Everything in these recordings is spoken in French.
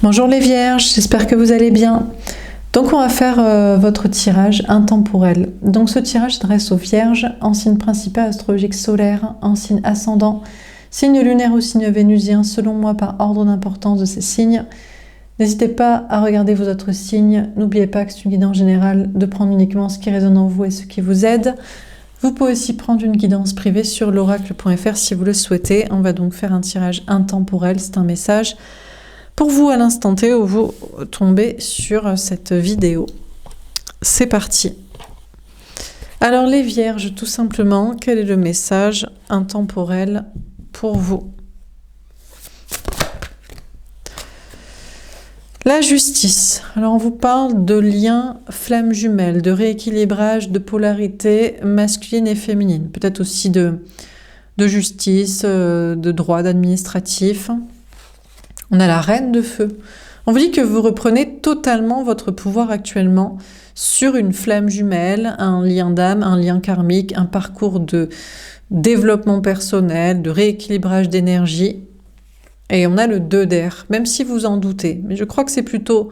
Bonjour les Vierges, j'espère que vous allez bien. Donc on va faire votre tirage intemporel. Donc ce tirage s'adresse aux Vierges en signe principal astrologique solaire, en signe ascendant, signe lunaire ou signe vénusien, selon moi par ordre d'importance de ces signes. N'hésitez pas à regarder vos autres signes. N'oubliez pas que c'est une guidance générale, de prendre uniquement ce qui résonne en vous et ce qui vous aide. Vous pouvez aussi prendre une guidance privée sur l'oracle.fr si vous le souhaitez. On va donc faire un tirage intemporel, c'est un message pour vous à l'instant T où vous tombez sur cette vidéo. C'est parti. Alors les Vierges, tout simplement, quel est le message intemporel pour vous? La justice. Alors on vous parle de liens flammes jumelles, de rééquilibrage, de polarité masculine et féminine. Peut-être aussi de justice, de droit administratif. On a la reine de feu. On vous dit que vous reprenez totalement votre pouvoir actuellement sur une flamme jumelle, un lien d'âme, un lien karmique, un parcours de développement personnel, de rééquilibrage d'énergie. Et on a le 2 d'air, même si vous en doutez. Mais je crois que c'est plutôt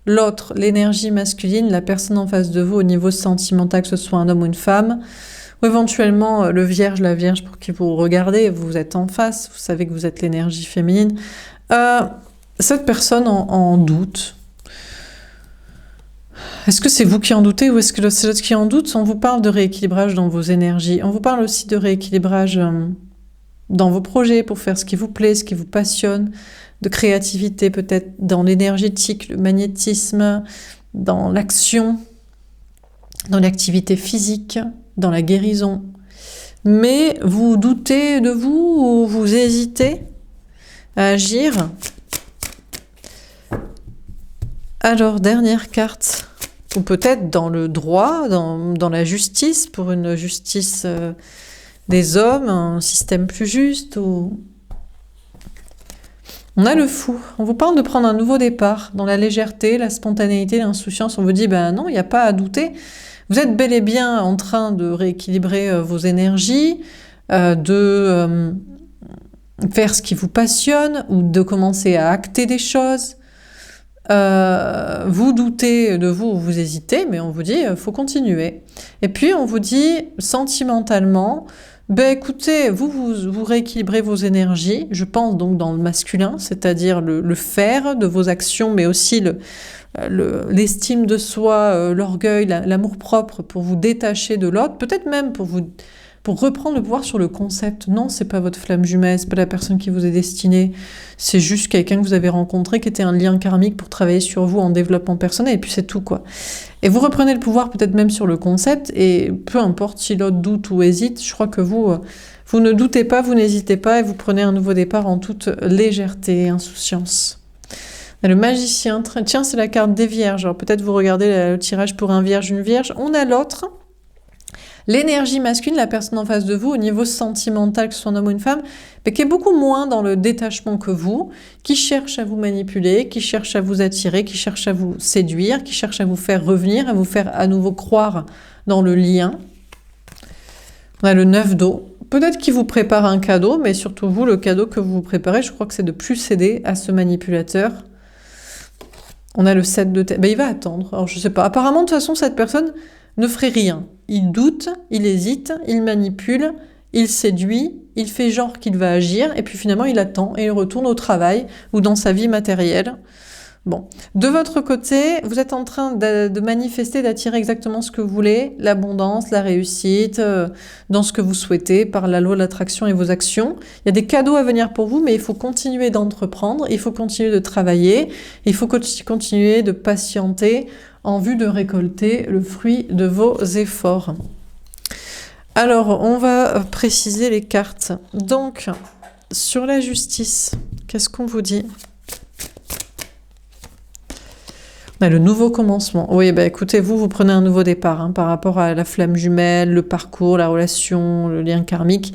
l'autre, l'énergie masculine, la personne en face de vous au niveau sentimental, que ce soit un homme ou une femme, ou éventuellement le vierge, la vierge pour qui vous regardez, vous êtes en face, vous savez que vous êtes l'énergie féminine. Cette personne en doute. Est-ce que c'est vous qui en doutez ou est-ce que c'est l'autre qui en doute? On vous parle de rééquilibrage dans vos énergies. On vous parle aussi de rééquilibrage dans vos projets pour faire ce qui vous plaît, ce qui vous passionne, de créativité peut-être dans l'énergétique, le magnétisme, dans l'action, dans l'activité physique, dans la guérison. Mais vous doutez de vous ou vous hésitez à agir? Alors, dernière carte, ou peut-être dans le droit, dans la justice, pour une justice des hommes, un système plus juste. Ou... On a le fou. On vous parle de prendre un nouveau départ dans la légèreté, la spontanéité, l'insouciance. On vous dit, ben non, il n'y a pas à douter. Vous êtes bel et bien en train de rééquilibrer vos énergies, de faire ce qui vous passionne ou de commencer à acter des choses. Vous doutez de vous ou vous hésitez, mais on vous dit faut continuer. Et puis on vous dit sentimentalement, ben écoutez, vous rééquilibrez vos énergies, je pense donc dans le masculin, c'est-à-dire le faire de vos actions, mais aussi l'estime de soi, l'orgueil, l'amour-propre pour vous détacher de l'autre, peut-être même pour reprendre le pouvoir sur le concept. Non, c'est pas votre flamme jumelle, c'est pas la personne qui vous est destinée, c'est juste quelqu'un que vous avez rencontré qui était un lien karmique pour travailler sur vous en développement personnel, et puis c'est tout quoi. Et vous reprenez le pouvoir peut-être même sur le concept, et peu importe si l'autre doute ou hésite, je crois que vous ne doutez pas, vous n'hésitez pas, et vous prenez un nouveau départ en toute légèreté et insouciance. Le magicien, tiens, c'est la carte des vierges, alors peut-être vous regardez le tirage pour un vierge, une vierge, on a l'autre. L'énergie masculine, la personne en face de vous, au niveau sentimental, que ce soit un homme ou une femme, mais qui est beaucoup moins dans le détachement que vous, qui cherche à vous manipuler, qui cherche à vous attirer, qui cherche à vous séduire, qui cherche à vous faire revenir, à vous faire à nouveau croire dans le lien. On a le 9 d'eau. Peut-être qu'il vous prépare un cadeau, mais surtout vous, le cadeau que vous vous préparez, je crois que c'est de plus céder à ce manipulateur. On a le 7 de tête. Ben, il va attendre. Alors, je sais pas. Apparemment, de toute façon, cette personne ne ferait rien. Il doute, il hésite, il manipule, il séduit, il fait genre qu'il va agir, et puis finalement il attend et il retourne au travail ou dans sa vie matérielle. Bon, de votre côté, vous êtes en train de manifester, d'attirer exactement ce que vous voulez, l'abondance, la réussite, dans ce que vous souhaitez, par la loi de l'attraction et vos actions. Il y a des cadeaux à venir pour vous, mais il faut continuer d'entreprendre, il faut continuer de travailler, il faut continuer de patienter, en vue de récolter le fruit de vos efforts. Alors, on va préciser les cartes. Donc, sur la justice, qu'est-ce qu'on vous dit? On a le nouveau commencement. Oui, bah écoutez, vous prenez un nouveau départ par rapport à la flamme jumelle, le parcours, la relation, le lien karmique.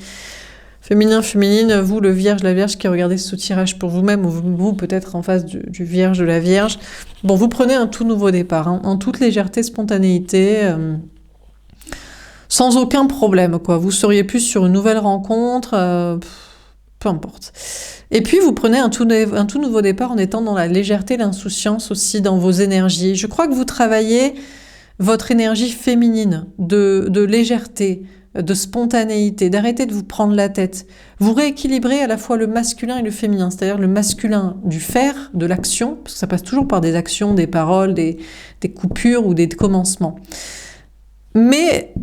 Féminin, féminine, vous, le vierge, la vierge qui regardez ce tirage pour vous-même, ou vous peut-être en face du vierge, de la vierge. Bon, vous prenez un tout nouveau départ, en toute légèreté, spontanéité, sans aucun problème, quoi. Vous seriez plus sur une nouvelle rencontre, peu importe. Et puis vous prenez un tout nouveau départ en étant dans la légèreté, l'insouciance aussi dans vos énergies. Je crois que vous travaillez votre énergie féminine de légèreté, de spontanéité, d'arrêter de vous prendre la tête. Vous rééquilibrez à la fois le masculin et le féminin, c'est-à-dire le masculin du faire, de l'action, parce que ça passe toujours par des actions, des paroles, des coupures ou des commencements. Mais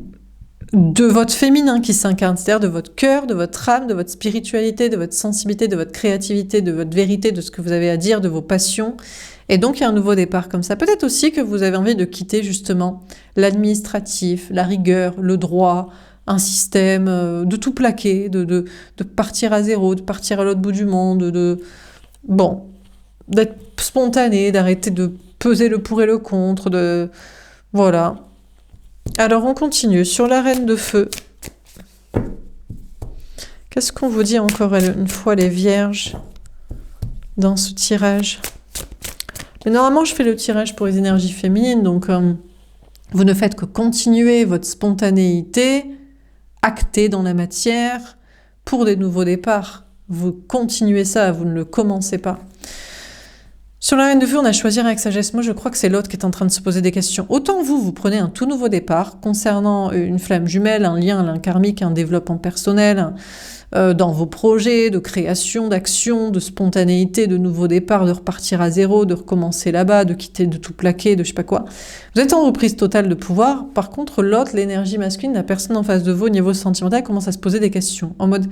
de votre féminin qui s'incarne, c'est-à-dire de votre cœur, de votre âme, de votre spiritualité, de votre sensibilité, de votre créativité, de votre vérité, de ce que vous avez à dire, de vos passions. Et donc, il y a un nouveau départ comme ça. Peut-être aussi que vous avez envie de quitter justement l'administratif, la rigueur, le droit, un système, de tout plaquer, de partir à zéro, de partir à l'autre bout du monde, d'être spontané, d'arrêter de peser le pour et le contre, voilà. Alors, on continue. Sur la reine de feu, qu'est-ce qu'on vous dit encore une fois, les vierges, dans ce tirage? Mais normalement, je fais le tirage pour les énergies féminines, donc vous ne faites que continuer votre spontanéité, actée dans la matière, pour des nouveaux départs. Vous continuez ça, vous ne le commencez pas. Sur la reine de feu, on a choisi avec sagesse. Moi, je crois que c'est l'autre qui est en train de se poser des questions. Autant vous prenez un tout nouveau départ concernant une flamme jumelle, un lien karmique, un développement personnel, dans vos projets de création, d'action, de spontanéité, de nouveau départ, de repartir à zéro, de recommencer là-bas, de quitter, de tout plaquer, de je sais pas quoi. Vous êtes en reprise totale de pouvoir. Par contre, l'autre, l'énergie masculine, la personne en face de vous, au niveau sentimental, commence à se poser des questions. En mode,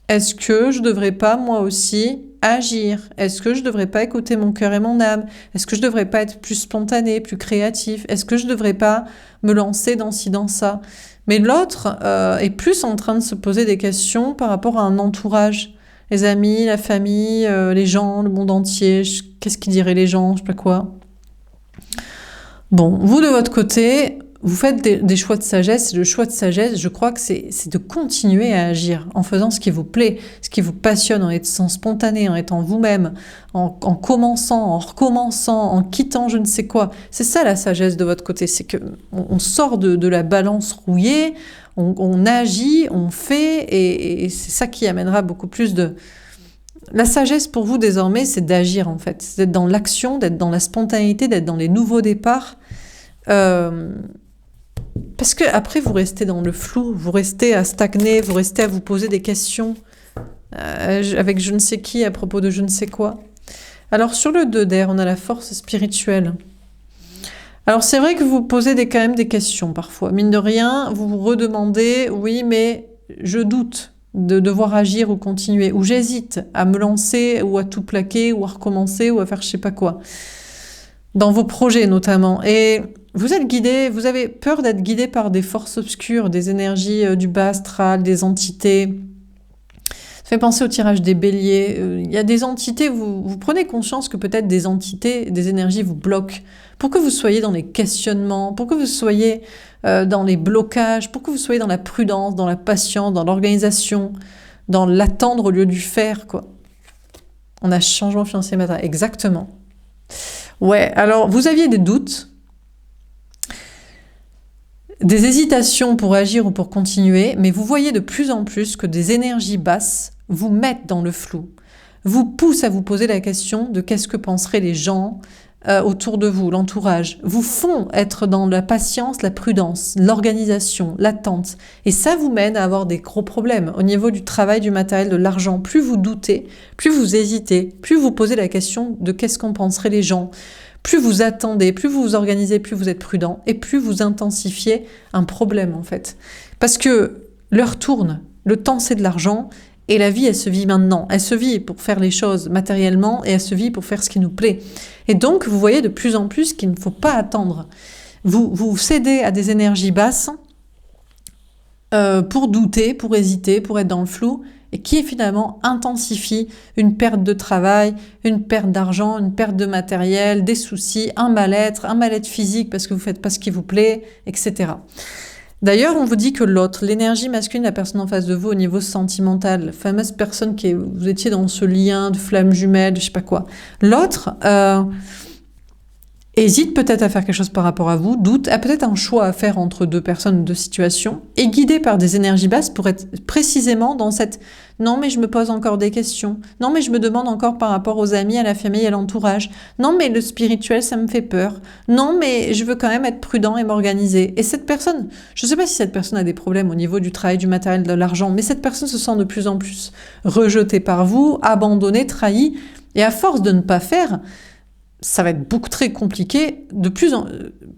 est-ce que je devrais pas, moi aussi, agir? Est-ce que je devrais pas écouter mon cœur et mon âme? Est-ce que je devrais pas être plus spontané, plus créatif? Est-ce que je devrais pas me lancer dans ci, dans ça? Mais l'autre est plus en train de se poser des questions par rapport à un entourage. Les amis, la famille, les gens, le monde entier. Qu'est-ce qu'ils diraient les gens? Je sais pas quoi. Bon, vous de votre côté, vous faites des choix de sagesse. Le choix de sagesse, je crois que c'est de continuer à agir en faisant ce qui vous plaît, ce qui vous passionne, en étant spontané, en étant vous-même, en commençant, en recommençant, en quittant je ne sais quoi. C'est ça la sagesse de votre côté, c'est que on sort de la balance rouillée, on agit, on fait, et c'est ça qui amènera beaucoup plus de... La sagesse pour vous désormais, c'est d'agir en fait, c'est d'être dans l'action, d'être dans la spontanéité, d'être dans les nouveaux départs. Parce que après vous restez dans le flou, vous restez à stagner, vous restez à vous poser des questions avec je ne sais qui à propos de je ne sais quoi. Alors sur le 2 d'air, on a la force spirituelle. Alors c'est vrai que vous posez quand même des questions parfois. Mine de rien, vous vous redemandez, oui mais je doute de devoir agir ou continuer, ou j'hésite à me lancer ou à tout plaquer ou à recommencer ou à faire je sais pas quoi. Dans vos projets notamment. Et vous êtes guidé, vous avez peur d'être guidé par des forces obscures, des énergies du bas astral, des entités. Ça fait penser au tirage des béliers. Il y a des entités, vous prenez conscience que peut-être des entités, des énergies vous bloquent. Pour que vous soyez dans les questionnements, pour que vous soyez dans les blocages, pour que vous soyez dans la prudence, dans la patience, dans l'organisation, dans l'attendre au lieu du faire, quoi. On a changement financier matin, exactement. Ouais, alors vous aviez des doutes, des hésitations pour agir ou pour continuer, mais vous voyez de plus en plus que des énergies basses vous mettent dans le flou, vous poussent à vous poser la question de qu'est-ce que penseraient les gens autour de vous, l'entourage, vous font être dans la patience, la prudence, l'organisation, l'attente. Et ça vous mène à avoir des gros problèmes au niveau du travail, du matériel, de l'argent. Plus vous doutez, plus vous hésitez, plus vous posez la question de qu'est-ce qu'en penseraient les gens. Plus vous attendez, plus vous vous organisez, plus vous êtes prudent et plus vous intensifiez un problème en fait. Parce que l'heure tourne, le temps c'est de l'argent et la vie elle se vit maintenant. Elle se vit pour faire les choses matériellement et elle se vit pour faire ce qui nous plaît. Et donc vous voyez de plus en plus qu'il ne faut pas attendre. Vous cédez à des énergies basses pour douter, pour hésiter, pour être dans le flou et qui finalement intensifie une perte de travail, une perte d'argent, une perte de matériel, des soucis, un mal-être physique parce que vous ne faites pas ce qui vous plaît, etc. D'ailleurs, on vous dit que l'autre, l'énergie masculine, la personne en face de vous au niveau sentimental, la fameuse personne vous étiez dans ce lien de flamme jumelle, je sais pas quoi. L'autre, hésite peut-être à faire quelque chose par rapport à vous, doute, a peut-être un choix à faire entre deux personnes, deux situations, est guidé par des énergies basses pour être précisément dans cette « non mais je me pose encore des questions, non mais je me demande encore par rapport aux amis, à la famille, à l'entourage, non mais le spirituel ça me fait peur, non mais je veux quand même être prudent et m'organiser ». Et cette personne, je ne sais pas si cette personne a des problèmes au niveau du travail, du matériel, de l'argent, mais cette personne se sent de plus en plus rejetée par vous, abandonnée, trahie, et à force de ne pas faire, ça va être beaucoup très compliqué,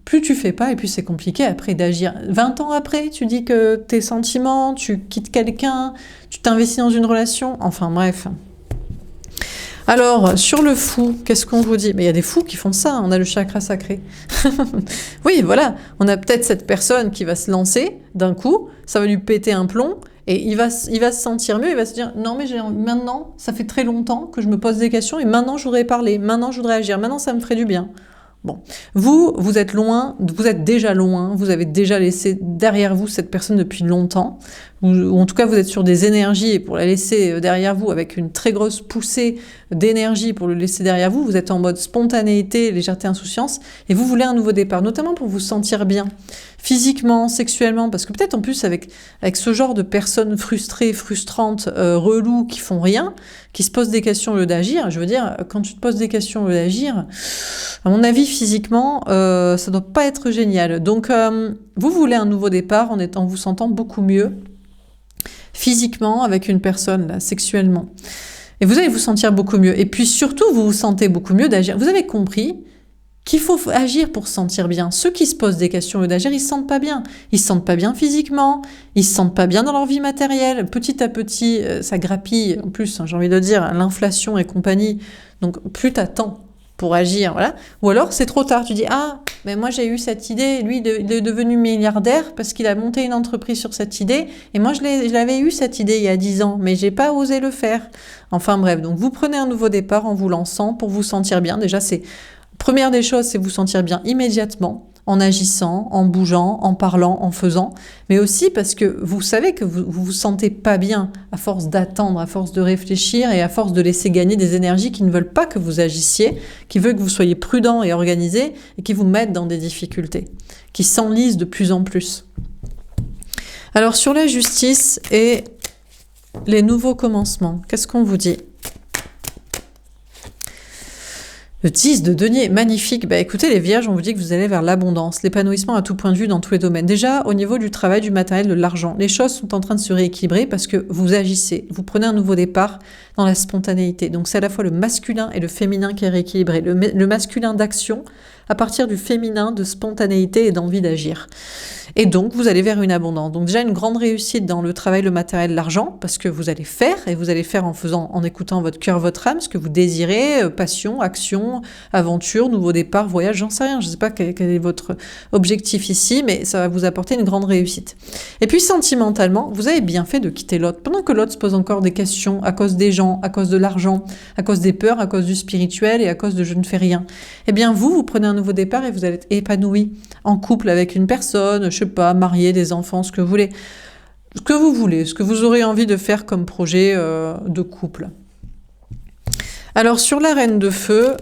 plus tu fais pas, et puis c'est compliqué après d'agir. 20 ans après, tu dis que tes sentiments, tu quittes quelqu'un, tu t'investis dans une relation, enfin bref. Alors, sur le fou, qu'est-ce qu'on vous dit? Mais il y a des fous qui font ça, on a le chakra sacré. Oui, voilà, on a peut-être cette personne qui va se lancer d'un coup, ça va lui péter un plomb, et il va se sentir mieux, il va se dire « Non, mais maintenant, ça fait très longtemps que je me pose des questions, et maintenant je voudrais parler, maintenant je voudrais agir, maintenant ça me ferait du bien. » Bon, vous êtes loin, vous êtes déjà loin, vous avez déjà laissé derrière vous cette personne depuis longtemps, ou en tout cas vous êtes sur des énergies, et pour la laisser derrière vous avec une très grosse poussée d'énergie pour le laisser derrière vous, vous êtes en mode spontanéité, légèreté, insouciance, et vous voulez un nouveau départ, notamment pour vous sentir bien, physiquement, sexuellement, parce que peut-être en plus avec ce genre de personnes frustrées, frustrantes, reloues, qui font rien, qui se posent des questions au lieu d'agir, je veux dire, quand tu te poses des questions au lieu d'agir, à mon avis, physiquement, ça doit pas être génial. Donc, vous voulez un nouveau départ en vous sentant beaucoup mieux, physiquement, avec une personne, là, sexuellement. Et vous allez vous sentir beaucoup mieux. Et puis surtout, vous vous sentez beaucoup mieux d'agir. Vous avez compris qu'il faut agir pour se sentir bien. Ceux qui se posent des questions au lieu d'agir, ils se sentent pas bien. Ils se sentent pas bien physiquement, ils se sentent pas bien dans leur vie matérielle. Petit à petit, ça grappille. En plus, hein, j'ai envie de dire, l'inflation et compagnie. Donc, plus t'attends pour agir, voilà. Ou alors, c'est trop tard. Tu dis, ah, mais moi j'ai eu cette idée, lui il est devenu milliardaire parce qu'il a monté une entreprise sur cette idée, et moi je l'avais eu cette idée il y a 10 ans, mais j'ai pas osé le faire. Enfin bref, donc vous prenez un nouveau départ en vous lançant pour vous sentir bien. Déjà, première des choses, c'est vous sentir bien immédiatement, en agissant, en bougeant, en parlant, en faisant, mais aussi parce que vous savez que vous vous sentez pas bien à force d'attendre, à force de réfléchir et à force de laisser gagner des énergies qui ne veulent pas que vous agissiez, qui veulent que vous soyez prudent et organisé et qui vous mettent dans des difficultés, qui s'enlisent de plus en plus. Alors sur la justice et les nouveaux commencements, qu'est-ce qu'on vous dit ? Le 10 de denier, magnifique. Bah écoutez les vierges, on vous dit que vous allez vers l'abondance, l'épanouissement à tout point de vue dans tous les domaines. Déjà, au niveau du travail, du matériel, de l'argent, les choses sont en train de se rééquilibrer parce que vous agissez, vous prenez un nouveau départ dans la spontanéité. Donc c'est à la fois le masculin et le féminin qui est rééquilibré. Le masculin d'action à partir du féminin de spontanéité et d'envie d'agir. Et donc, vous allez vers une abondance. Donc déjà, une grande réussite dans le travail, le matériel, l'argent, parce que vous allez faire, et vous allez faire en écoutant votre cœur, votre âme, ce que vous désirez, passion, action, aventure, nouveau départ, voyage, j'en sais rien, je ne sais pas quel est votre objectif ici, mais ça va vous apporter une grande réussite. Et puis, sentimentalement, vous avez bien fait de quitter l'autre, pendant que l'autre se pose encore des questions à cause des gens, à cause de l'argent, à cause des peurs, à cause du spirituel et à cause de je ne fais rien. Eh bien, vous prenez un nouveau départ et vous allez être épanoui en couple avec une personne, je sais pas, marié, des enfants, ce que vous voulez. Ce que vous voulez, ce que vous aurez envie de faire comme projet de couple. Alors, sur la reine de feu,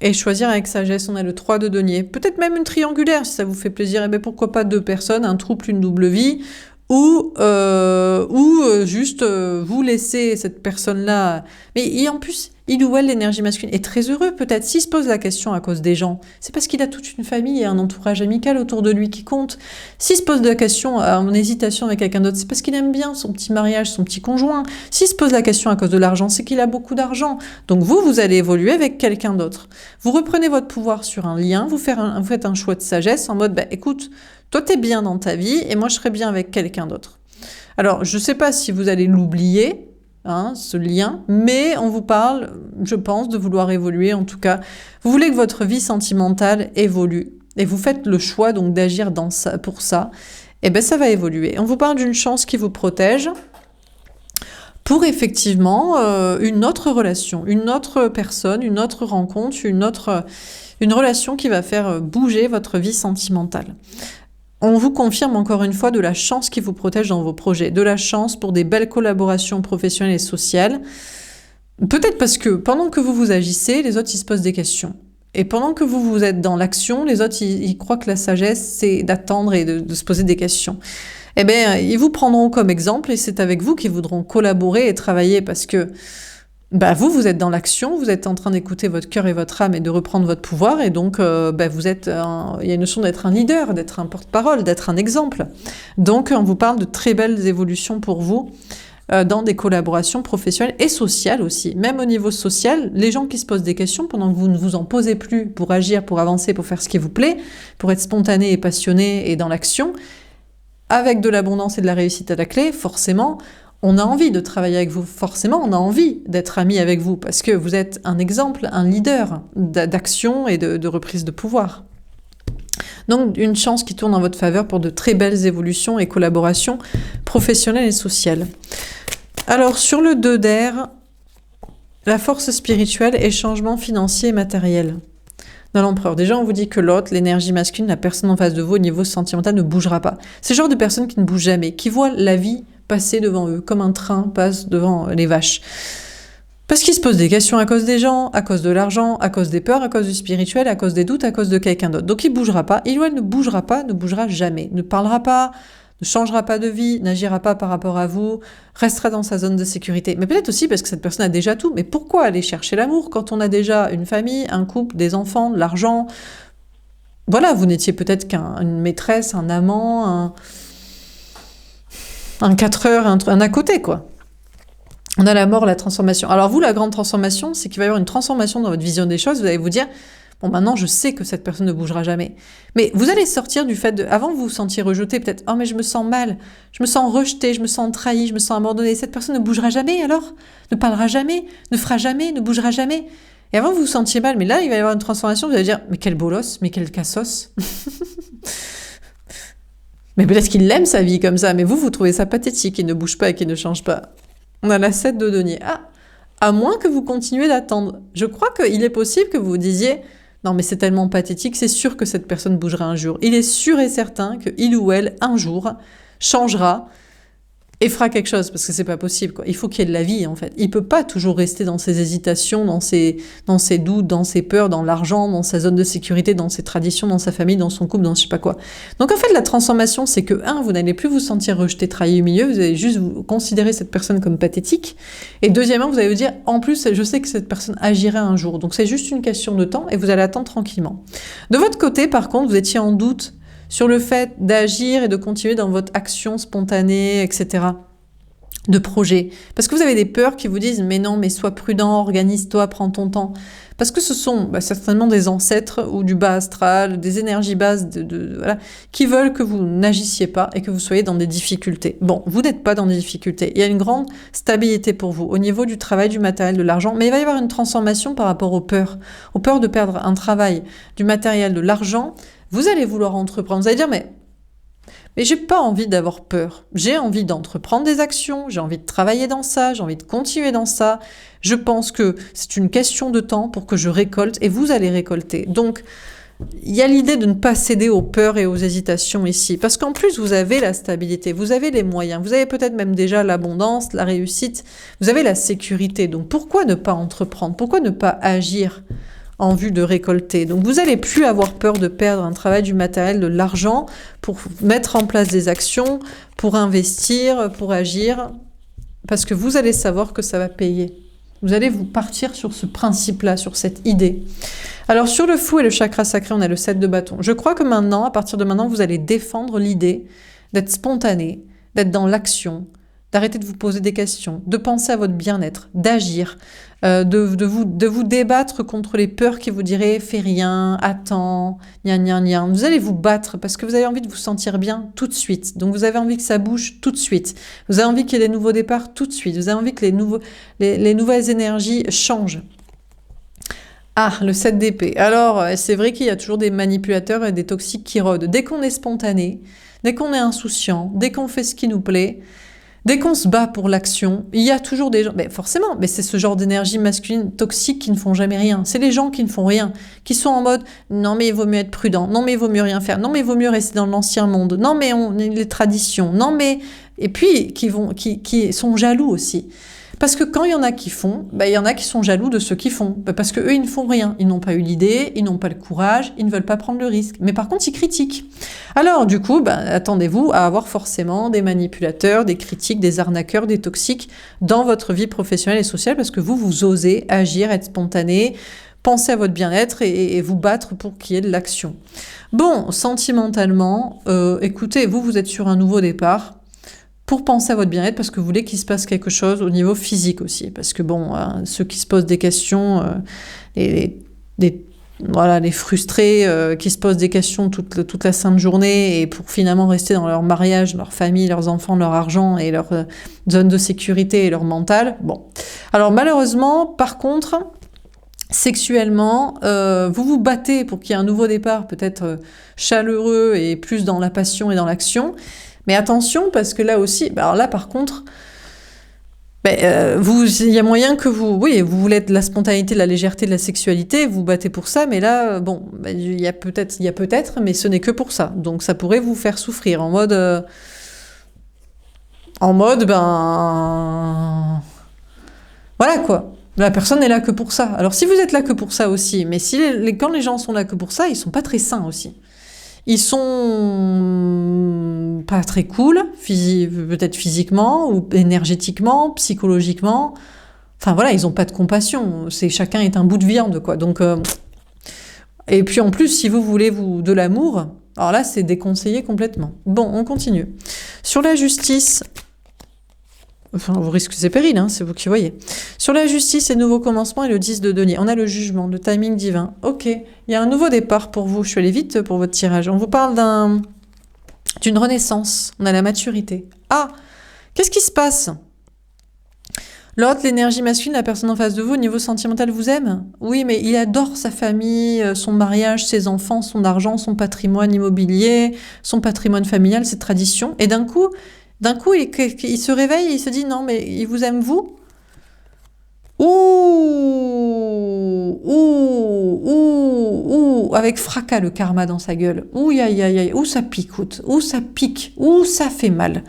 et choisir avec sagesse, on a le 3 de denier. Peut-être même une triangulaire, si ça vous fait plaisir. Et bien pourquoi pas 2 personnes, un trouble, une double vie, ou juste vous laissez cette personne-là. Mais en plus, il ou elle, l'énergie masculine, est très heureux peut-être. S'il se pose la question à cause des gens, c'est parce qu'il a toute une famille et un entourage amical autour de lui qui compte. S'il se pose la question en hésitation avec quelqu'un d'autre, c'est parce qu'il aime bien son petit mariage, son petit conjoint. S'il se pose la question à cause de l'argent, c'est qu'il a beaucoup d'argent. Donc vous allez évoluer avec quelqu'un d'autre. Vous reprenez votre pouvoir sur un lien, vous faites un choix de sagesse en mode, écoute, toi t'es bien dans ta vie et moi je serai bien avec quelqu'un d'autre. Alors je sais pas si vous allez l'oublier, ce lien, mais on vous parle, je pense, de vouloir évoluer. En tout cas, vous voulez que votre vie sentimentale évolue et vous faites le choix donc d'agir pour ça. Et ben ça va évoluer. On vous parle d'une chance qui vous protège pour effectivement une autre relation, une autre personne, une autre rencontre, une relation qui va faire bouger votre vie sentimentale. On vous confirme encore une fois de la chance qui vous protège dans vos projets, de la chance pour des belles collaborations professionnelles et sociales. Peut-être parce que pendant que vous agissez, les autres ils se posent des questions. Et pendant que vous êtes dans l'action, les autres, ils croient que la sagesse, c'est d'attendre et de se poser des questions. Eh bien, ils vous prendront comme exemple et c'est avec vous qu'ils voudront collaborer et travailler parce que vous êtes dans l'action, vous êtes en train d'écouter votre cœur et votre âme et de reprendre votre pouvoir et donc il y a une notion d'être un leader, d'être un porte-parole, d'être un exemple. Donc, on vous parle de très belles évolutions pour vous dans des collaborations professionnelles et sociales aussi. Même au niveau social, les gens qui se posent des questions pendant que vous ne vous en posez plus pour agir, pour avancer, pour faire ce qui vous plaît, pour être spontané et passionné et dans l'action, avec de l'abondance et de la réussite à la clé, forcément, on a envie de travailler avec vous. Forcément, on a envie d'être ami avec vous parce que vous êtes un exemple, un leader d'action et de reprise de pouvoir. Donc, une chance qui tourne en votre faveur pour de très belles évolutions et collaborations professionnelles et sociales. Alors, sur le 2 d'air, la force spirituelle et changement financier et matériel. Dans l'empereur, déjà, on vous dit que l'autre, l'énergie masculine, la personne en face de vous au niveau sentimental ne bougera pas. C'est le genre de personne qui ne bouge jamais, qui voit la vie passer devant eux, comme un train passe devant les vaches. Parce qu'ils se posent des questions à cause des gens, à cause de l'argent, à cause des peurs, à cause du spirituel, à cause des doutes, à cause de quelqu'un d'autre. Donc il ne bougera pas, il ou elle ne bougera pas, ne bougera jamais, ne parlera pas, ne changera pas de vie, n'agira pas par rapport à vous, restera dans sa zone de sécurité. Mais peut-être aussi parce que cette personne a déjà tout. Mais pourquoi aller chercher l'amour quand on a déjà une famille, un couple, des enfants, de l'argent? Voilà, vous n'étiez peut-être qu'une maîtresse, un amant, un 4 heures, un à côté, quoi. On a la mort, la transformation. Alors vous, la grande transformation, c'est qu'il va y avoir une transformation dans votre vision des choses. Vous allez vous dire, bon, maintenant, je sais que cette personne ne bougera jamais. Mais vous allez sortir du fait de... Avant, vous vous sentiez rejeté, peut-être, oh, mais je me sens mal, je me sens rejeté, je me sens trahi, je me sens abandonné. Cette personne ne bougera jamais, alors? Ne parlera jamais, ne fera jamais, ne bougera jamais. Et avant, vous vous sentiez mal, mais là, il va y avoir une transformation. Vous allez dire, mais quel bolos, mais quel cassos. Mais peut-être qu'il aime sa vie comme ça, mais vous trouvez ça pathétique, qu'il ne bouge pas et qu'il ne change pas. On a la 7 de denier. Ah, à moins que vous continuez d'attendre. Je crois qu'il est possible que vous vous disiez « Non, mais c'est tellement pathétique, c'est sûr que cette personne bougera un jour. » Il est sûr et certain qu'il ou elle, un jour, changera et fera quelque chose, parce que c'est pas possible, quoi. Il faut qu'il y ait de la vie, en fait. Il peut pas toujours rester dans ses hésitations, dans ses doutes, dans ses peurs, dans l'argent, dans sa zone de sécurité, dans ses traditions, dans sa famille, dans son couple, dans je sais pas quoi. Donc en fait, la transformation, c'est que, vous n'allez plus vous sentir rejeté, trahi au milieu, vous allez juste vous considérer cette personne comme pathétique. Et deuxièmement, vous allez vous dire, en plus, je sais que cette personne agira un jour. Donc c'est juste une question de temps et vous allez attendre tranquillement. De votre côté, par contre, vous étiez en doute sur le fait d'agir et de continuer dans votre action spontanée, etc., de projet. Parce que vous avez des peurs qui vous disent « Mais non, mais sois prudent, organise-toi, prends ton temps. » Parce que ce sont certainement des ancêtres ou du bas astral, des énergies basses voilà, qui veulent que vous n'agissiez pas et que vous soyez dans des difficultés. Bon, vous n'êtes pas dans des difficultés. Il y a une grande stabilité pour vous au niveau du travail, du matériel, de l'argent, mais il va y avoir une transformation par rapport aux peurs de perdre un travail, du matériel, de l'argent. Vous allez vouloir entreprendre. Vous allez dire, mais j'ai pas envie d'avoir peur. J'ai envie d'entreprendre des actions, j'ai envie de travailler dans ça, j'ai envie de continuer dans ça. Je pense que c'est une question de temps pour que je récolte et vous allez récolter. Donc, il y a l'idée de ne pas céder aux peurs et aux hésitations ici. Parce qu'en plus, vous avez la stabilité, vous avez les moyens, vous avez peut-être même déjà l'abondance, la réussite, vous avez la sécurité. Donc, pourquoi ne pas entreprendre? Pourquoi ne pas agir en vue de récolter? Donc vous n'allez plus avoir peur de perdre un travail, du matériel, de l'argent pour mettre en place des actions, pour investir, pour agir, parce que vous allez savoir que ça va payer. Vous allez vous partir sur ce principe-là, sur cette idée. Alors sur le fou et le chakra sacré, on a le 7 de bâton. Je crois que maintenant, à partir de maintenant, vous allez défendre l'idée d'être spontané, d'être dans l'action, d'arrêter de vous poser des questions, de penser à votre bien-être, d'agir, de vous débattre contre les peurs qui vous diraient « fais rien, attends, gna gna gna ». Vous allez vous battre parce que vous avez envie de vous sentir bien tout de suite. Donc vous avez envie que ça bouge tout de suite. Vous avez envie qu'il y ait des nouveaux départs tout de suite. Vous avez envie que les nouvelles énergies changent. Ah, le 7 d'épée. Alors, c'est vrai qu'il y a toujours des manipulateurs et des toxiques qui rôdent. Dès qu'on est spontané, dès qu'on est insouciant, dès qu'on fait ce qui nous plaît, dès qu'on se bat pour l'action, il y a toujours des gens... Mais forcément, mais c'est ce genre d'énergie masculine toxique qui ne font jamais rien. C'est les gens qui ne font rien, qui sont en mode « Non, mais il vaut mieux être prudent. Non, mais il vaut mieux rien faire. Non, mais il vaut mieux rester dans l'ancien monde. Non, mais les traditions. Non, mais... » Et puis, qui sont jaloux aussi. Parce que quand il y en a qui font, il y en a qui sont jaloux de ceux qui font. Parce que eux, ils ne font rien. Ils n'ont pas eu l'idée, ils n'ont pas le courage, ils ne veulent pas prendre le risque. Mais par contre, ils critiquent. Alors, du coup, attendez-vous à avoir forcément des manipulateurs, des critiques, des arnaqueurs, des toxiques dans votre vie professionnelle et sociale parce que vous osez agir, être spontané, penser à votre bien-être et vous battre pour qu'il y ait de l'action. Bon, sentimentalement, écoutez, vous êtes sur un nouveau départ pour penser à votre bien-être parce que vous voulez qu'il se passe quelque chose au niveau physique aussi. Parce que bon, ceux qui se posent des questions, les frustrés qui se posent des questions toute la sainte journée et pour finalement rester dans leur mariage, leur famille, leurs enfants, leur argent et leur zone de sécurité et leur mental. Bon. Alors malheureusement, par contre, sexuellement, vous vous battez pour qu'il y ait un nouveau départ, peut-être chaleureux et plus dans la passion et dans l'action. Mais attention, parce que là aussi, alors là par contre, il y a moyen que vous voulez de la spontanéité, de la légèreté, de la sexualité, vous battez pour ça, mais là, il y a peut-être, mais ce n'est que pour ça. Donc ça pourrait vous faire souffrir en mode, voilà quoi. La personne est là que pour ça. Alors si vous êtes là que pour ça aussi, mais quand les gens sont là que pour ça, ils sont pas très sains aussi. Ils sont pas très cool, peut-être physiquement ou énergétiquement, psychologiquement. Enfin voilà, ils ont pas de compassion. Chacun est un bout de viande, quoi. Donc, et puis en plus, si vous voulez de l'amour, alors là, c'est déconseillé complètement. Bon, on continue. Sur la justice. Enfin, vos risques et périls, hein, c'est vous qui voyez. Sur la justice et nouveau commencement et le 10 de denier, on a le jugement, le timing divin. Ok, il y a un nouveau départ pour vous. Je suis allée vite pour votre tirage. On vous parle d'une renaissance. On a la maturité. Ah, qu'est-ce qui se passe? L'autre, l'énergie masculine, la personne en face de vous, au niveau sentimental, vous aime? Oui, mais il adore sa famille, son mariage, ses enfants, son argent, son patrimoine immobilier, son patrimoine familial, ses traditions. Et d'un coup, il se réveille et il se dit non, mais il vous aime vous? Ouh, avec fracas le karma dans sa gueule. Ouh, aïe, ouh, ça picoute, ouh, ça pique, ouh, ça fait mal.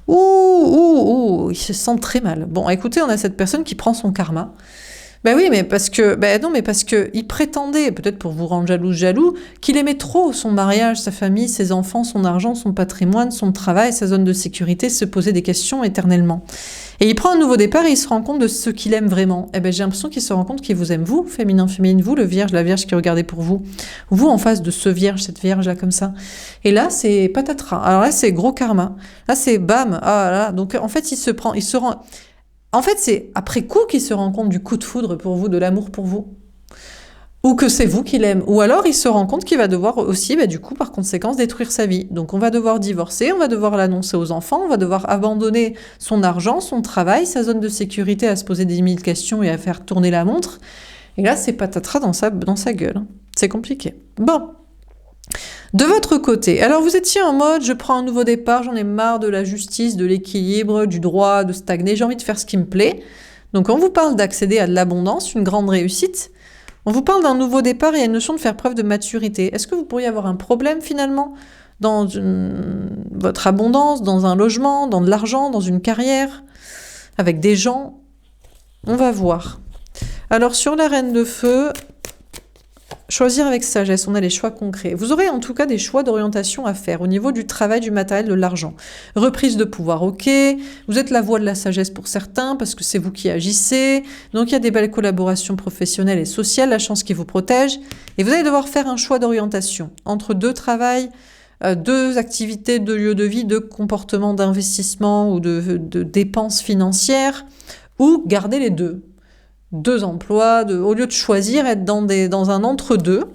Il se sent très mal. Bon, écoutez, on a cette personne qui prend son karma. Oui, mais parce que il prétendait, peut-être pour vous rendre jaloux, qu'il aimait trop son mariage, sa famille, ses enfants, son argent, son patrimoine, son travail, sa zone de sécurité, se poser des questions éternellement. Et il prend un nouveau départ et il se rend compte de ce qu'il aime vraiment. J'ai l'impression qu'il se rend compte qu'il vous aime, vous, féminin, féminine, vous, le vierge, la vierge qui regardait pour vous. Vous en face de ce vierge, cette vierge-là, comme ça. Et là, c'est patatras. Alors là, c'est gros karma. Là, c'est bam. Ah là. Donc, en fait, En fait, c'est après coup qu'il se rend compte du coup de foudre pour vous, de l'amour pour vous. Ou que c'est vous qui l'aime. Ou alors, il se rend compte qu'il va devoir aussi, du coup, par conséquence, détruire sa vie. Donc, on va devoir divorcer, on va devoir l'annoncer aux enfants, on va devoir abandonner son argent, son travail, sa zone de sécurité, à se poser des mille questions et à faire tourner la montre. Et là, c'est patatras dans sa gueule. C'est compliqué. Bon. De votre côté, alors vous étiez en mode je prends un nouveau départ, j'en ai marre de la justice, de l'équilibre, du droit, de stagner, j'ai envie de faire ce qui me plaît. Donc on vous parle d'accéder à de l'abondance, une grande réussite. On vous parle d'un nouveau départ et à une notion de faire preuve de maturité. Est-ce que vous pourriez avoir un problème finalement dans votre abondance, dans un logement, dans de l'argent, dans une carrière, avec des gens? On va voir. Alors sur la reine de feu... Choisir avec sagesse, on a les choix concrets. Vous aurez en tout cas des choix d'orientation à faire au niveau du travail, du matériel, de l'argent. Reprise de pouvoir, ok. Vous êtes la voix de la sagesse pour certains parce que c'est vous qui agissez. Donc il y a des belles collaborations professionnelles et sociales, la chance qui vous protège. Et vous allez devoir faire un choix d'orientation entre deux travails, deux activités, deux lieux de vie, deux comportements d'investissement ou de dépenses financières ou garder les deux. Deux emplois, au lieu de choisir, être dans un entre-deux.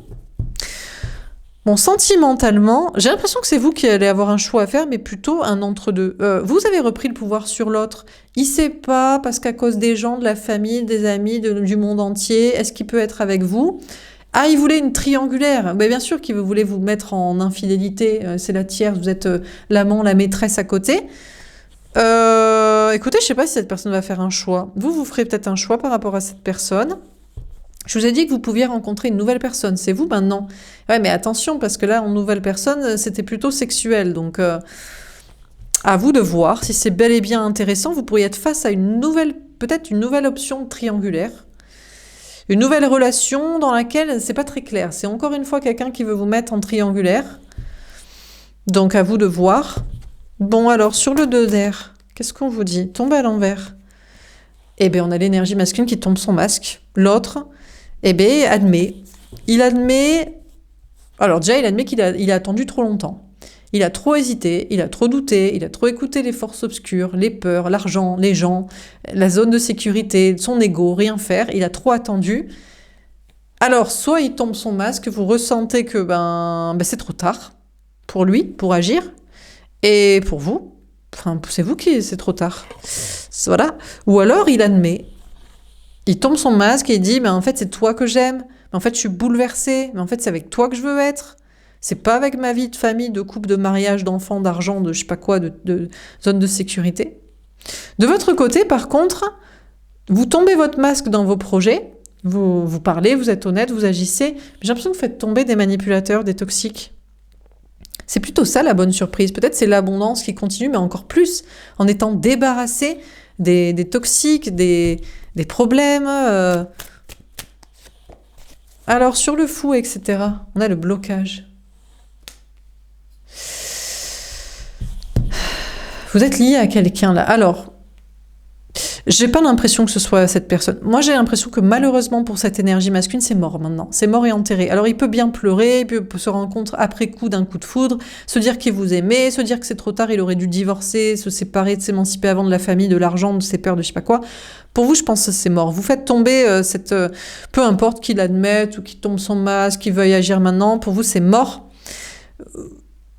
Bon, sentimentalement, j'ai l'impression que c'est vous qui allez avoir un choix à faire, mais plutôt un entre-deux. Vous avez repris le pouvoir sur l'autre. Il sait pas, parce qu'à cause des gens, de la famille, des amis, du monde entier, est-ce qu'il peut être avec vous? Ah, il voulait une triangulaire. Bien sûr qu'il voulait vous mettre en infidélité. C'est la tierce, vous êtes l'amant, la maîtresse à côté. Écoutez, je sais pas si cette personne va faire un choix. Vous ferez peut-être un choix par rapport à cette personne. Je vous ai dit que vous pouviez rencontrer une nouvelle personne. C'est vous maintenant. Ouais, mais attention, parce que là, en nouvelle personne, c'était plutôt sexuel. Donc, à vous de voir si c'est bel et bien intéressant. Vous pourriez être face à une nouvelle peut-être une nouvelle option triangulaire. Une nouvelle relation dans laquelle c'est pas très clair. C'est encore une fois quelqu'un qui veut vous mettre en triangulaire. Donc à vous de voir. Bon alors sur le 2 d'air, qu'est-ce qu'on vous dit? Tombe à l'envers. Eh bien on a l'énergie masculine qui tombe son masque. L'autre, eh bien admet. Il admet... Alors déjà il admet qu'il a attendu trop longtemps. Il a trop hésité, il a trop douté, il a trop écouté les forces obscures, les peurs, l'argent, les gens, la zone de sécurité, son ego, rien faire. Il a trop attendu. Alors, soit il tombe son masque, vous ressentez que c'est trop tard pour lui, pour agir, et pour vous, enfin, c'est vous qui, c'est trop tard. Voilà. Ou alors, il admet. Il tombe son masque et il dit, en fait, c'est toi que j'aime. En fait, je suis bouleversée. Mais en fait, c'est avec toi que je veux être. C'est pas avec ma vie de famille, de couple, de mariage, d'enfants, d'argent, de je sais pas quoi, de zone de sécurité. De votre côté, par contre, vous tombez votre masque dans vos projets, vous parlez, vous êtes honnête, vous agissez, mais j'ai l'impression que vous faites tomber des manipulateurs, des toxiques. C'est plutôt ça la bonne surprise. Peut-être c'est l'abondance qui continue, mais encore plus, en étant débarrassé des toxiques, des problèmes. Alors, sur le fou, etc., on a le blocage. Vous êtes lié à quelqu'un là. Alors, j'ai pas l'impression que ce soit cette personne. Moi, j'ai l'impression que malheureusement pour cette énergie masculine, c'est mort maintenant. C'est mort et enterré. Alors, il peut bien pleurer, il peut se rencontrer après coup d'un coup de foudre, se dire qu'il vous aimait, se dire que c'est trop tard, il aurait dû divorcer, se séparer, de s'émanciper avant de la famille, de l'argent, de ses peurs, de je sais pas quoi. Pour vous, je pense que c'est mort. Vous faites tomber peu importe qu'il admette ou qu'il tombe son masque, qu'il veuille agir maintenant, pour vous, c'est mort.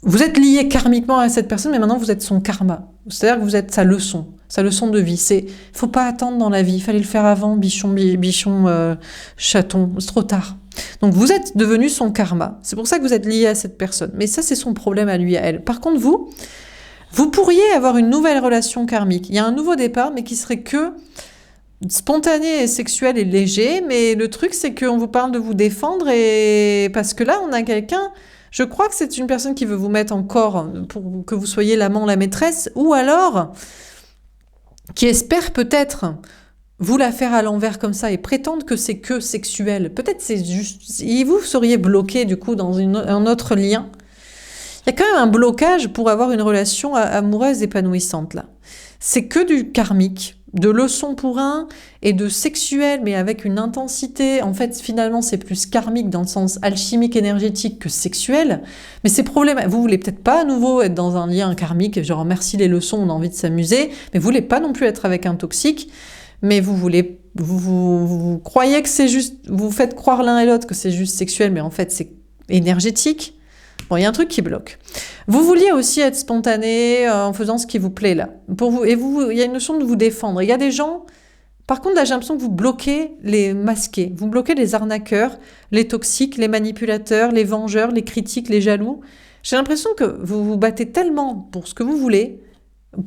Vous êtes lié karmiquement à cette personne, mais maintenant vous êtes son karma. C'est-à-dire que vous êtes sa leçon de vie. Faut pas attendre dans la vie, il fallait le faire avant, bichon, chaton, c'est trop tard. Donc vous êtes devenu son karma. C'est pour ça que vous êtes lié à cette personne. Mais ça, c'est son problème à lui, à elle. Par contre, vous pourriez avoir une nouvelle relation karmique. Il y a un nouveau départ, mais qui serait que spontané et sexuel et léger. Mais le truc, c'est qu'on vous parle de vous défendre et parce que là, on a quelqu'un... Je crois que c'est une personne qui veut vous mettre encore pour que vous soyez l'amant, la maîtresse, ou alors qui espère peut-être vous la faire à l'envers comme ça et prétendre que c'est que sexuel. Peut-être c'est juste... Et vous seriez bloqué du coup dans un autre lien. Il y a quand même un blocage pour avoir une relation amoureuse épanouissante là. C'est que du karmique, de leçons pour un et de sexuel, mais avec une intensité. En fait, finalement, c'est plus karmique dans le sens alchimique, énergétique que sexuel. Mais c'est problématique. Vous voulez peut-être pas à nouveau être dans un lien karmique, genre merci les leçons, on a envie de s'amuser, mais vous voulez pas non plus être avec un toxique, mais vous croyez que c'est juste, vous faites croire l'un et l'autre que c'est juste sexuel, mais en fait, c'est énergétique. Bon, il y a un truc qui bloque. Vous vouliez aussi être spontané en faisant ce qui vous plaît là. Pour vous, et vous, il y a une notion de vous défendre. Il y a des gens, par contre, là, j'ai l'impression que vous bloquez les masqués. Vous bloquez les arnaqueurs, les toxiques, les manipulateurs, les vengeurs, les critiques, les jaloux. J'ai l'impression que vous vous battez tellement pour ce que vous voulez,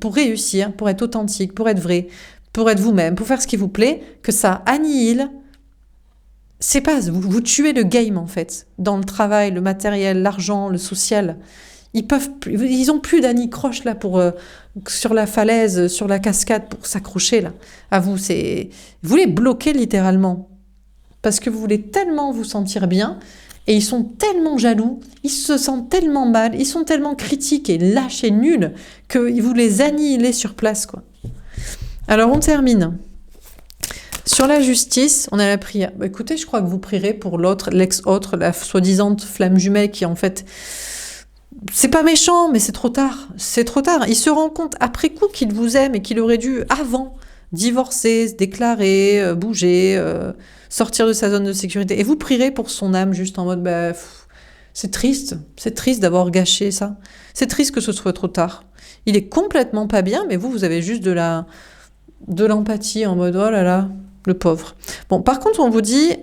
pour réussir, pour être authentique, pour être vrai, pour être vous-même, pour faire ce qui vous plaît, que ça annihile. C'est pas, vous tuez le game en fait, dans le travail, le matériel, l'argent, le social. Ils ont plus d'anicroche là pour sur la falaise, sur la cascade pour s'accrocher là. À vous, vous les bloquez littéralement parce que vous voulez tellement vous sentir bien et ils sont tellement jaloux, ils se sentent tellement mal, ils sont tellement critiques et lâches et nuls que vous les annihilez sur place quoi. Alors on termine. Sur la justice, on a la prière. Écoutez, je crois que vous prierez pour l'autre, l'ex-autre, la soi-disant flamme jumelle qui en fait... C'est pas méchant, mais c'est trop tard. C'est trop tard. Il se rend compte après coup qu'il vous aime et qu'il aurait dû, avant, divorcer, se déclarer, bouger, sortir de sa zone de sécurité. Et vous prierez pour son âme, juste en mode, c'est triste d'avoir gâché ça. C'est triste que ce soit trop tard. Il est complètement pas bien, mais vous avez juste de l'empathie en mode, oh là là, le pauvre. Bon, par contre, on vous dit,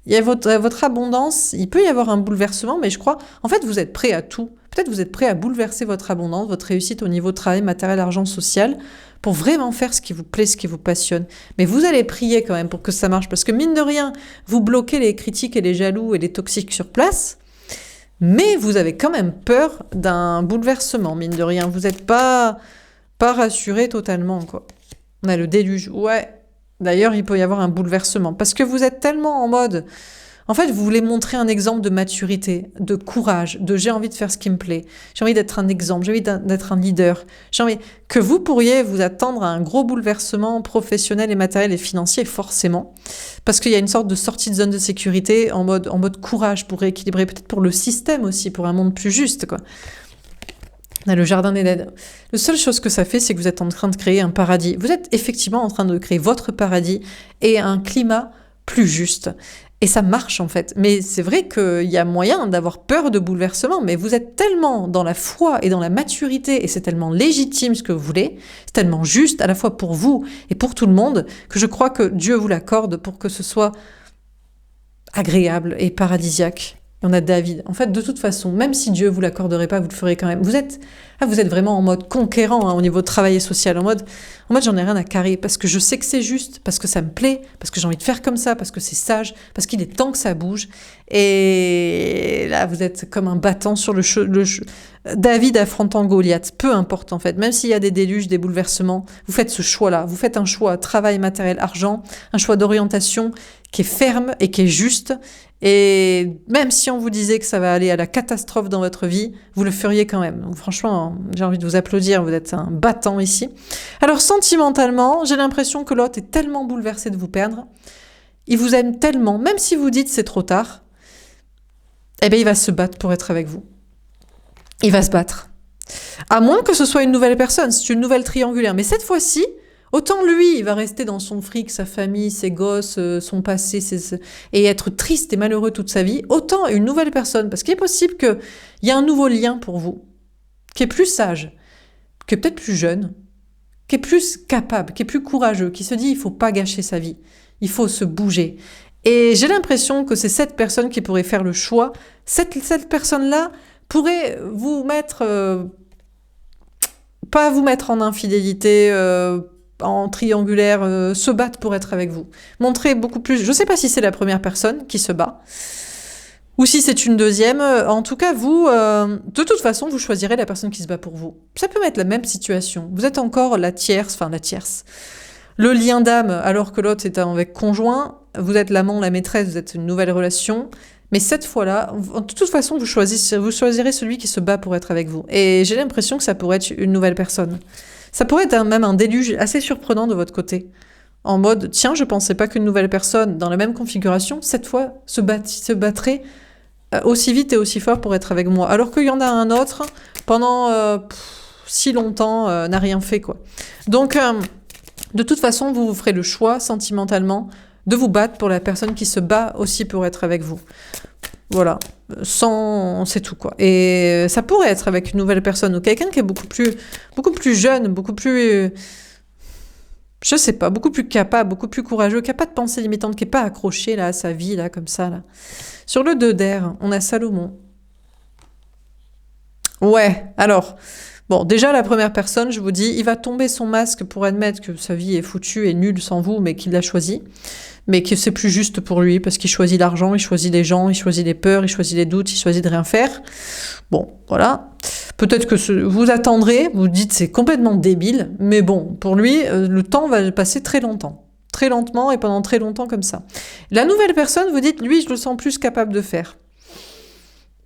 il y a votre abondance, il peut y avoir un bouleversement, mais je crois, en fait, vous êtes prêt à tout. Peut-être vous êtes prêt à bouleverser votre abondance, votre réussite au niveau travail, matériel, argent, social, pour vraiment faire ce qui vous plaît, ce qui vous passionne. Mais vous allez prier quand même pour que ça marche, parce que mine de rien, vous bloquez les critiques et les jaloux et les toxiques sur place, mais vous avez quand même peur d'un bouleversement, mine de rien. Vous n'êtes pas rassuré totalement, quoi. On a le déluge, ouais. D'ailleurs, il peut y avoir un bouleversement. Parce que vous êtes tellement en mode... En fait, vous voulez montrer un exemple de maturité, de courage, de j'ai envie de faire ce qui me plaît, j'ai envie d'être un exemple, j'ai envie d'être un leader, j'ai envie que vous pourriez vous attendre à un gros bouleversement professionnel et matériel et financier, forcément, parce qu'il y a une sorte de sortie de zone de sécurité en mode courage pour rééquilibrer, peut-être pour le système aussi, pour un monde plus juste, quoi. On a le jardin d'Éden. La seule chose que ça fait, c'est que vous êtes en train de créer un paradis. Vous êtes effectivement en train de créer votre paradis et un climat plus juste. Et ça marche en fait. Mais c'est vrai qu'il y a moyen d'avoir peur de bouleversement, mais vous êtes tellement dans la foi et dans la maturité, et c'est tellement légitime ce que vous voulez, c'est tellement juste à la fois pour vous et pour tout le monde, que je crois que Dieu vous l'accorde pour que ce soit agréable et paradisiaque. Et on a David. En fait, de toute façon, même si Dieu vous l'accorderait pas, vous le ferez quand même. Vous êtes vraiment en mode conquérant au niveau de travail et social, en mode j'en ai rien à carrer, parce que je sais que c'est juste, parce que ça me plaît, parce que j'ai envie de faire comme ça, parce que c'est sage, parce qu'il est temps que ça bouge. Et là, vous êtes comme un battant sur David affrontant Goliath. Peu importe en fait, même s'il y a des déluges, des bouleversements, vous faites ce choix-là. Vous faites un choix travail, matériel, argent, un choix d'orientation qui est ferme et qui est juste. Et même si on vous disait que ça va aller à la catastrophe dans votre vie, vous le feriez quand même. Donc, franchement, j'ai envie de vous applaudir, vous êtes un battant ici. Alors sentimentalement, j'ai l'impression que l'autre est tellement bouleversé de vous perdre, il vous aime tellement, même si vous dites c'est trop tard, eh bien il va se battre pour être avec vous. Il va se battre. À moins que ce soit une nouvelle personne, c'est une nouvelle triangulaire. Mais cette fois-ci, autant lui, il va rester dans son fric, sa famille, ses gosses, son passé, et être triste et malheureux toute sa vie, autant une nouvelle personne, parce qu'il est possible qu'il y ait un nouveau lien pour vous, qui est plus sage, qui est peut-être plus jeune, qui est plus capable, qui est plus courageux, qui se dit il faut pas gâcher sa vie, il faut se bouger. Et j'ai l'impression que c'est cette personne qui pourrait faire le choix. Cette personne-là pourrait vous mettre, pas vous mettre en infidélité, en triangulaire, se battre pour être avec vous. Montrer beaucoup plus. Je sais pas si c'est la première personne qui se bat, ou si c'est une deuxième. En tout cas, vous, de toute façon, vous choisirez la personne qui se bat pour vous. Ça peut être la même situation. Vous êtes encore la tierce, le lien d'âme, alors que l'autre est avec conjoint. Vous êtes l'amant, la maîtresse, vous êtes une nouvelle relation. Mais cette fois-là, de toute façon, vous choisirez celui qui se bat pour être avec vous. Et j'ai l'impression que ça pourrait être une nouvelle personne. Ça pourrait être même un déluge assez surprenant de votre côté. En mode, tiens, je pensais pas qu'une nouvelle personne dans la même configuration, cette fois, se battrait aussi vite et aussi fort pour être avec moi. Alors qu'il y en a un autre, pendant si longtemps, n'a rien fait, quoi. Donc, de toute façon, vous ferez le choix, sentimentalement, de vous battre pour la personne qui se bat aussi pour être avec vous. Voilà. C'est tout, quoi. Et ça pourrait être avec une nouvelle personne ou quelqu'un qui est beaucoup plus jeune, beaucoup plus... je sais pas, beaucoup plus capable, beaucoup plus courageux, qui n'a pas de pensée limitante, qui n'est pas accroché là, à sa vie, là, comme ça. Là. Sur le 2 d'air, on a Salomon. Ouais, alors, bon, déjà la première personne, je vous dis, il va tomber son masque pour admettre que sa vie est foutue et nulle sans vous, mais qu'il l'a choisi, mais que c'est plus juste pour lui, parce qu'il choisit l'argent, il choisit les gens, il choisit les peurs, il choisit les doutes, il choisit de rien faire. Bon, voilà. Peut-être que vous attendrez, vous dites c'est complètement débile, mais bon, pour lui, le temps va passer très longtemps. Très lentement et pendant très longtemps comme ça. La nouvelle personne, vous dites, lui, je le sens plus capable de faire.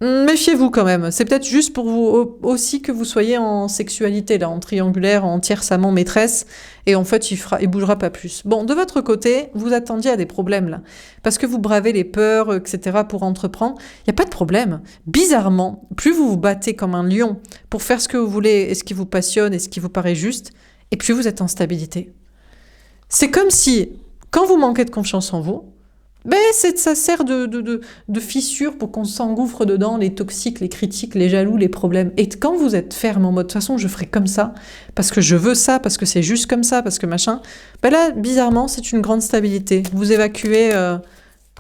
Méfiez-vous quand même. C'est peut-être juste pour vous aussi que vous soyez en sexualité, là, en triangulaire, en tierce amant maîtresse, et en fait, il bougera pas plus. Bon, de votre côté, vous attendiez à des problèmes, là. Parce que vous bravez les peurs, etc., pour entreprendre. Il n'y a pas de problème. Bizarrement, plus vous vous battez comme un lion pour faire ce que vous voulez, et ce qui vous passionne, et ce qui vous paraît juste, et plus vous êtes en stabilité. C'est comme si, quand vous manquez de confiance en vous, ben ça sert de fissure pour qu'on s'engouffre dedans, les toxiques, les critiques, les jaloux, les problèmes. Et quand vous êtes ferme en mode, de toute façon, je ferai comme ça, parce que je veux ça, parce que c'est juste comme ça, parce que machin, ben là, bizarrement, c'est une grande stabilité. Vous évacuez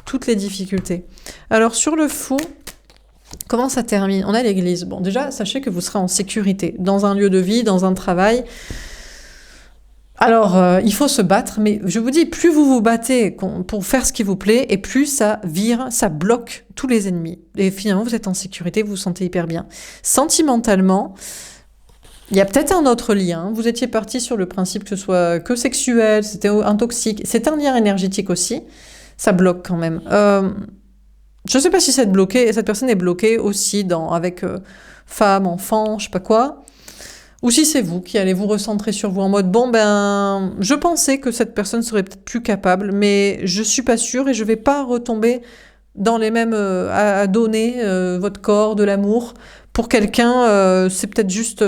toutes les difficultés. Alors, sur le fou, comment ça termine? On a l'église. Bon, déjà, sachez que vous serez en sécurité, dans un lieu de vie, dans un travail. Alors, il faut se battre, mais je vous dis, plus vous vous battez pour faire ce qui vous plaît, et plus ça vire, ça bloque tous les ennemis. Et finalement, vous êtes en sécurité, vous vous sentez hyper bien. Sentimentalement, Il y a peut-être un autre lien. Vous étiez parti sur le principe que ce soit que sexuel, c'était un toxique. C'est un lien énergétique aussi. Ça bloque quand même. Je ne sais pas si cette personne est bloquée aussi avec femme, enfant, je sais pas quoi. Ou si c'est vous qui allez vous recentrer sur vous en mode bon ben je pensais que cette personne serait peut-être plus capable, mais je suis pas sûre et je vais pas retomber dans les mêmes à donner votre corps, de l'amour pour quelqu'un. C'est peut-être juste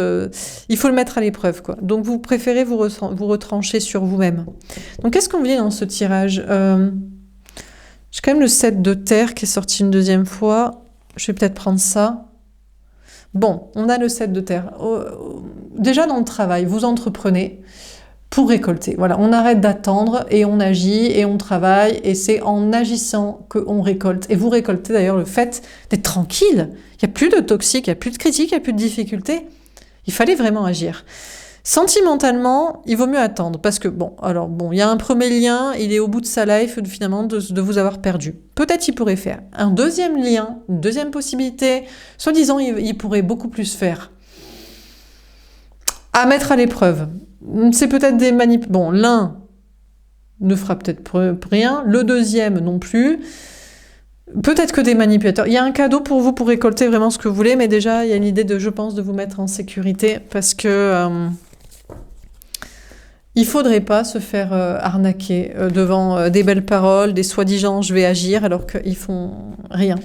il faut le mettre à l'épreuve quoi. Donc vous préférez vous retrancher sur vous-même. Donc qu'est-ce qu'on vient dans ce tirage? J'ai quand même le 7 de terre qui est sorti une deuxième fois. Je vais peut-être prendre ça. Bon, on a le 7 de terre. Déjà dans le travail, vous entreprenez pour récolter. Voilà, on arrête d'attendre et on agit et on travaille et c'est en agissant qu'on récolte. Et vous récoltez d'ailleurs le fait d'être tranquille. Il n'y a plus de toxique, il n'y a plus de critique, il n'y a plus de difficultés. Il fallait vraiment agir. Sentimentalement, il vaut mieux attendre parce que il y a un premier lien, il est au bout de sa life finalement de vous avoir perdu. Peut-être il pourrait faire un deuxième lien, une deuxième possibilité. Soi-disant, il pourrait beaucoup plus faire. À mettre à l'épreuve. C'est peut-être des manip. Bon, l'un ne fera peut-être rien, le deuxième non plus. Peut-être que des manipulateurs. Il y a un cadeau pour vous pour récolter vraiment ce que vous voulez, mais déjà, il y a une idée je pense, de vous mettre en sécurité parce que il faudrait pas se faire arnaquer devant des belles paroles, des soi-disant je vais agir alors qu'ils font rien.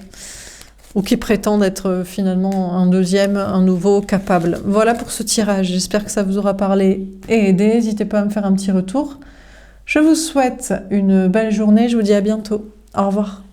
Ou qui prétendent être finalement un deuxième, un nouveau capable. Voilà pour ce tirage. J'espère que ça vous aura parlé et aidé. N'hésitez pas à me faire un petit retour. Je vous souhaite une belle journée. Je vous dis à bientôt. Au revoir.